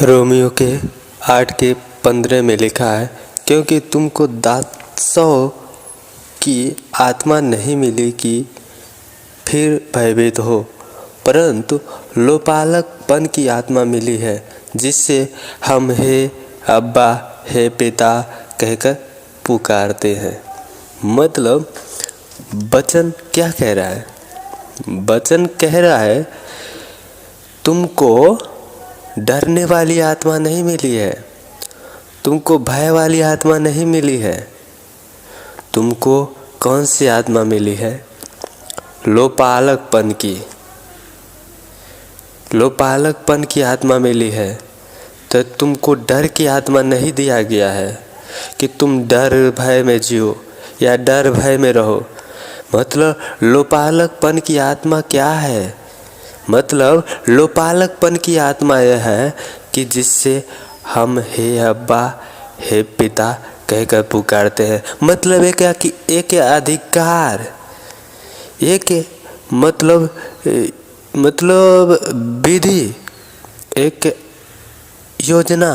Romeo के 8:15 में लिखा है, क्योंकि तुमको दासों की आत्मा नहीं मिली कि फिर भयभीत हो, परंतु लोपालकपन की आत्मा मिली है, जिससे हम हे अब्बा हे पिता कहकर पुकारते हैं। मतलब वचन क्या कह रहा है? वचन कह रहा है तुमको डरने वाली आत्मा नहीं मिली है, तुमको भय वाली आत्मा नहीं मिली है। तुमको कौन सी आत्मा मिली है? लोपालकपन की आत्मा मिली है। तो तुमको डर की आत्मा नहीं दिया गया है कि तुम डर भय में जियो या डर भय में रहो। मतलब लोपालकपन की आत्मा क्या है? मतलब लोपालकपन की आत्मा यह है कि जिससे हम हे अब्बा हे पिता कहकर पुकारते हैं। मतलब एक अधिकार, एक मतलब विधि, एक योजना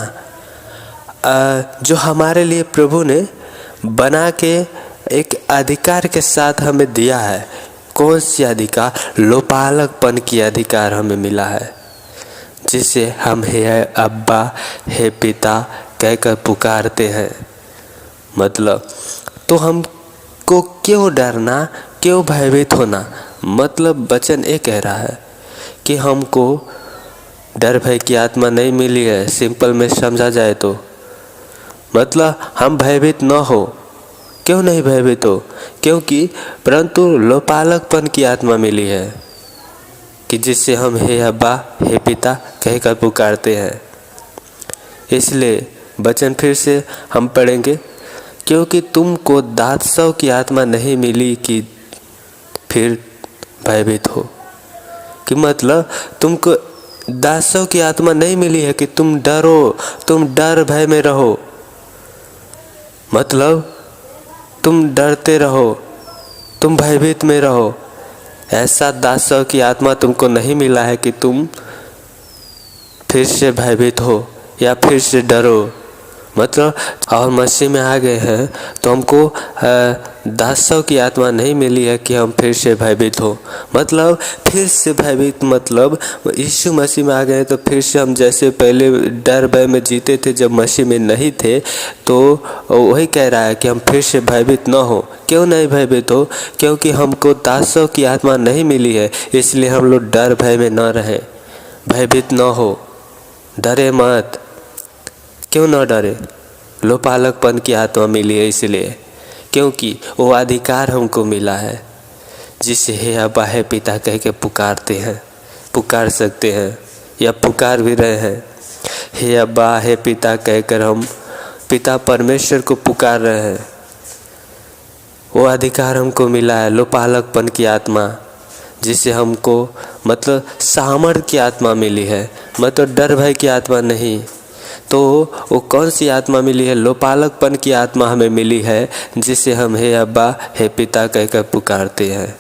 जो हमारे लिए प्रभु ने बना के एक अधिकार के साथ हमें दिया है। कौन सी अधिकार? लोपालकपन की अधिकार हमें मिला है, जिसे हम हे अब्बा हे पिता कहकर पुकारते हैं। मतलब तो हमको क्यों डरना, क्यों भयभीत होना? मतलब वचन ये कह रहा है कि हमको डर भय की आत्मा नहीं मिली है। सिंपल में समझा जाए तो मतलब हम भयभीत न हो। क्यों नहीं भयभीत हो? क्योंकि परंतु लोपालकपन की आत्मा मिली है कि जिससे हम हे अब्बा हे पिता कहकर पुकारते हैं। इसलिए वचन फिर से हम पढ़ेंगे, क्योंकि तुमको दासों की आत्मा नहीं मिली कि फिर भयभीत हो। कि मतलब तुमको दासों की आत्मा नहीं मिली है कि तुम डरो, तुम डर भय में रहो। मतलब तुम डरते रहो, तुम भयभीत में रहो। ऐसा दासों की आत्मा तुमको नहीं मिला है कि तुम फिर से भयभीत हो या फिर से डरो। मतलब और मसीह में आ गए हैं तो हमको दासों की आत्मा नहीं मिली है कि हम फिर से भयभीत हो। मतलब फिर से भयभीत, मतलब यीशु मसीह में आ गए तो फिर से हम जैसे पहले डर भय में जीते थे जब मसीह में नहीं थे, तो वही कह रहा है कि हम फिर से भयभीत न हो। क्यों नहीं भयभीत हो? क्योंकि हमको दासों की आत्मा नहीं मिली है, इसलिए हम लोग डर भय में न रहें, भयभीत न हो। डरे मत। क्यों न डरे? लोपालकपन की आत्मा मिली है इसलिए, क्योंकि वो अधिकार हमको मिला है जिसे हे अब्बा हे पिता कह के पुकारते हैं, पुकार सकते हैं या पुकार भी रहे हैं। हे अब्बा हे पिता कहकर हम पिता परमेश्वर को पुकार रहे हैं। वो अधिकार हमको मिला है, लोपालकपन की आत्मा, जिसे हमको मतलब सामर्थ की आत्मा मिली है। मतलब डर भय की आत्मा नहीं। तो वो कौन सी आत्मा मिली है? लोपालकपन की आत्मा हमें मिली है, जिसे हम हे अब्बा हे पिता कहकर पुकारते हैं।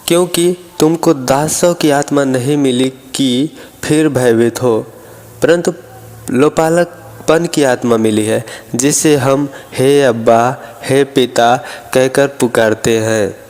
क्योंकि तुमको दासों की आत्मा नहीं मिली कि फिर भयभीत हो, परंतु लोपालकपन की आत्मा मिली है, जिसे हम हे अब्बा हे पिता कहकर पुकारते हैं।